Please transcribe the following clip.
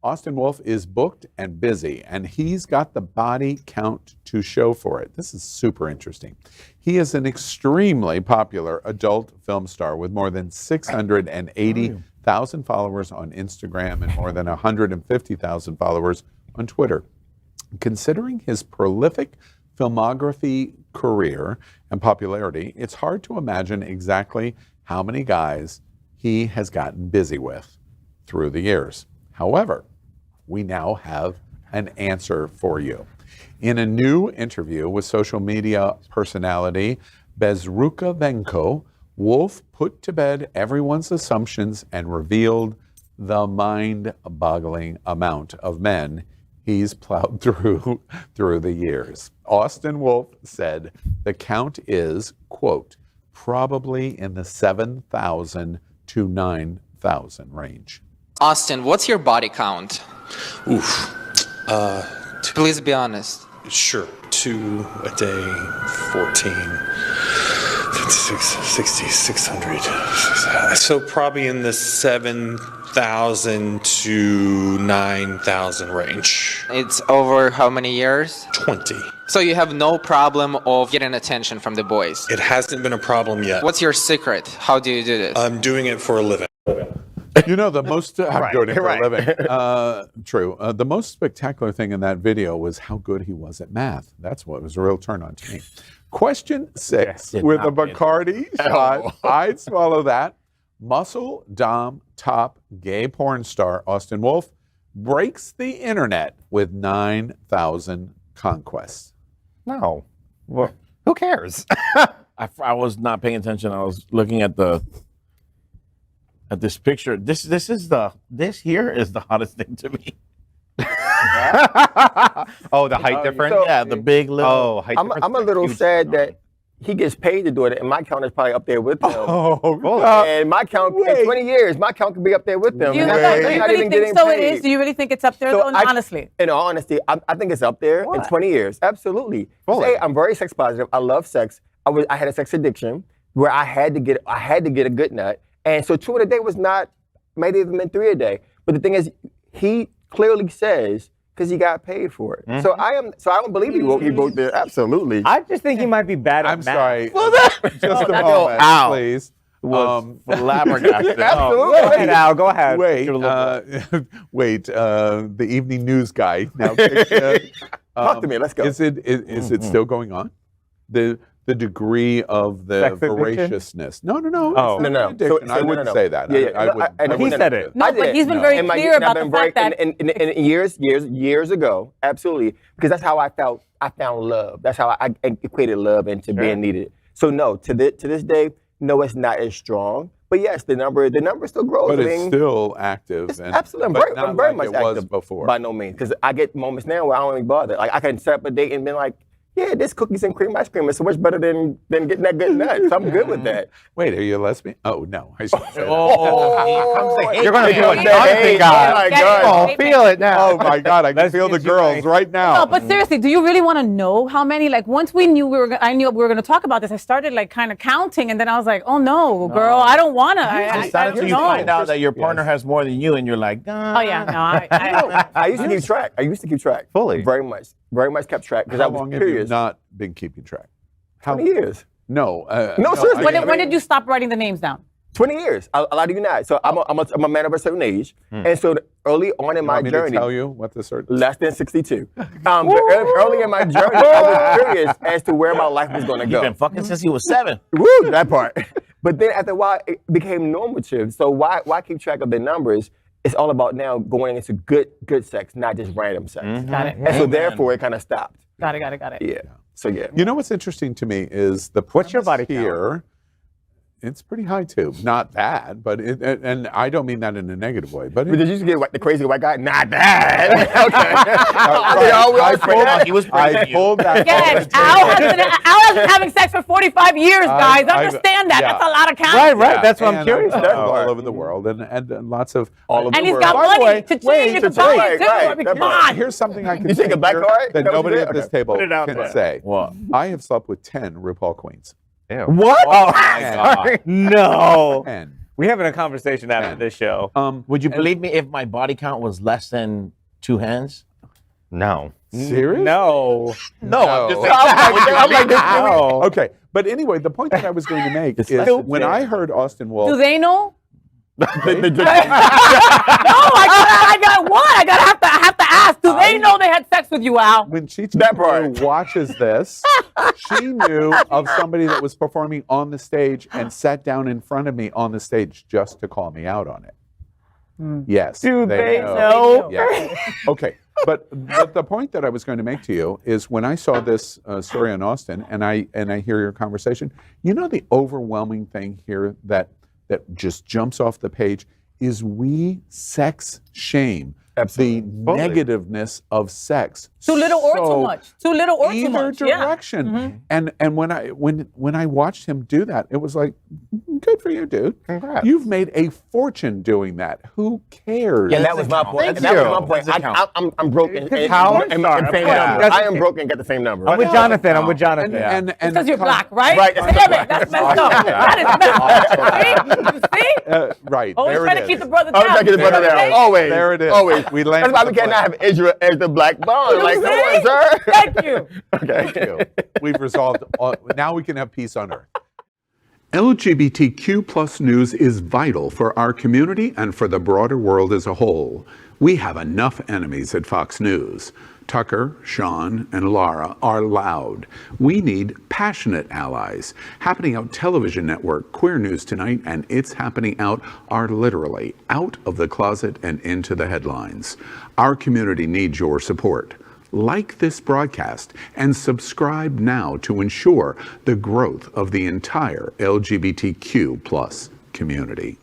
Austin Wolf is booked and busy, and he's got the body count to show for it. This is super interesting. He is an extremely popular adult film star with more than 680,000 followers on Instagram and more than 150,000 followers on Twitter. Considering his prolific filmography, career, and popularity, it's hard to imagine exactly how many guys he has gotten busy with through the years. However, we now have an answer for you. In a new interview with social media personality Bezruka Venko, Wolf put to bed everyone's assumptions and revealed the mind-boggling amount of men he's plowed through the years. Austin Wolf said the count is, quote, probably in the 7,000 to 9,000 range. Austin, what's your body count? Oof. Please be honest. Sure. 2 a day, 14, 56, 60, 600. So probably in the 7,000 to 9,000 range. It's over how many years? 20. So you have no problem of getting attention from the boys? It hasn't been a problem yet. What's your secret? How do you do this? I'm doing it for a living. You know, the most I'm doing it for a living. True. The most spectacular thing in that video was how good he was at math. That's what was a real turn on to me. Question 6 with a Bacardi shot. I'd swallow that. Muscle, dom, top, gay porn star Austin Wolf breaks the internet with 9,000 conquests. No. Well, who cares? I was not paying attention. I was looking at this picture. This here is the hottest thing to me. Oh, the height difference? So, yeah, the big little height difference. I'm a little sad that he gets paid to do it, and my count is probably up there with him. And my count in 20 years, my count could be up there with them. Do you really think so? It is. Do you really think it's up there? So though, honestly, in all honesty, I think it's up there in 20 years. Absolutely. Say, I'm very sex positive. I love sex. I had a sex addiction where I had to get a good nut, and so 2 in a day was not. Maybe even been 3 a day. But the thing is, he clearly says, because he got paid for it. Mm-hmm. So I don't believe he wrote there. Absolutely. I just think he might be bad at math. I'm sorry. Just a moment, please. Flabbergasted. Absolutely. Go ahead, Al. Go ahead. Wait. The evening news guy now. Talk to me. Let's go. Is it still going on? The degree of the voraciousness. No. Oh. No. So I wouldn't say that. Yeah. He said it. No, but he's been very clear about the fact that in years ago, absolutely, because that's how I felt. I found love. That's how I equated love into being needed. So no, to this day, no, it's not as strong. But yes, the number still grows. But it's still active. It's absolutely. I'm very much it active. Was before. By no means, because I get moments now where I don't even bother. Like I can set up a date and be like, yeah, this cookies and cream ice cream is so much better than getting that good nut. So I'm good with that. Wait, are you a lesbian? Oh, no. I shouldn't say that. You're going to feel a Jonathan guy. Oh, my God. Oh, feel it now. Oh, my God. I can feel the girls right now. No, but seriously, do you really want to know how many? Like, once I knew we were going to talk about this, I started like kind of counting, and then I was like, oh no, girl, I don't want to. It's not until you find out that your partner has more than you, and you're like, oh yeah, no. I used to keep track. Fully. Very much kept track because I was curious. Not been keeping track? 20 years. No, seriously. When did you stop writing the names down? 20 years. I'll lie to you not. So I'm a man of a certain age, and so early on in my journey, to tell you what the certain less than 62. Early in my journey, I was curious as to where my life was going to go. You've been fucking since he was 7. Woo, that part. But then after a while, it became normative. So why keep track of the numbers? It's all about now going into good sex, not just random sex. Mm-hmm. Got it. And so therefore, it kind of stopped. Got it. Yeah. So yeah. You know what's interesting to me is What's your body here. count? It's pretty high too. Not bad, but and I don't mean that in a negative way. But did you just get the crazy white guy? Not bad. He was I pulled that. Yes, Al has been having sex for 45 years, guys. Understand that. yeah. That's a lot of counting. Right. That's what I'm curious about. All over the world and lots of all over the And he's world. got By the money way, to change the buy too. I mean, come on. Here's something I can You say take a black here card? that That was nobody it? at this Okay. table Put it out can there. say. What? I have slept with 10 RuPaul queens. What? Oh, my God. sorry. No. 10. We having a conversation after this show. Would you believe me if my body count was less than 2 hands? No. Serious? No. No, I'm just saying. I'm like, No. Okay, but anyway, the point that I was going to make is when I heard Austin Wolf. Do they know? the- No, I got one. I have to ask. Do they know they had sex with you, Al? When she That part. watches this, she knew of somebody that was performing on the stage and sat down in front of me on the stage just to call me out on it. Yes. Do they know? Yeah. Okay. But the point that I was going to make to you is when I saw this story on Austin and I hear your conversation, you know the overwhelming thing here that just jumps off the page is we sex shame. Absolutely. The negativeness of sex. Too little or too much. Too little or too Either much. Yeah. direction. And when I watched him do that, it was like, good for you, dude. Congrats. You've made a fortune doing that. Who cares? And that was my point. Thank That you. was my point. Doesn't count. I'm broken. And How? same Sorry, number. yeah. I am broken. Got the same number. I'm with Jonathan. I'm with Jonathan. And Because you're black, right? Right. Damn it, that's messed up. That is messed up. See? right. Always there trying it to keep is. the brother I was down. trying to get the brother down. Always. There it is. Always. We landed That's why we the cannot plane. have Israel as the black bone. Like, come on, sir. Thank you. Okay. Thank you. We've resolved. Now we can have peace on earth. LGBTQ plus news is vital for our community and for the broader world as a whole. We have enough enemies at Fox News. Tucker, Sean, and Laura are loud. We need passionate allies. Happening Out Television Network, Queer News Tonight, and It's Happening Out are literally out of the closet and into the headlines. Our community needs your support. Like this broadcast and subscribe now to ensure the growth of the entire LGBTQ plus community.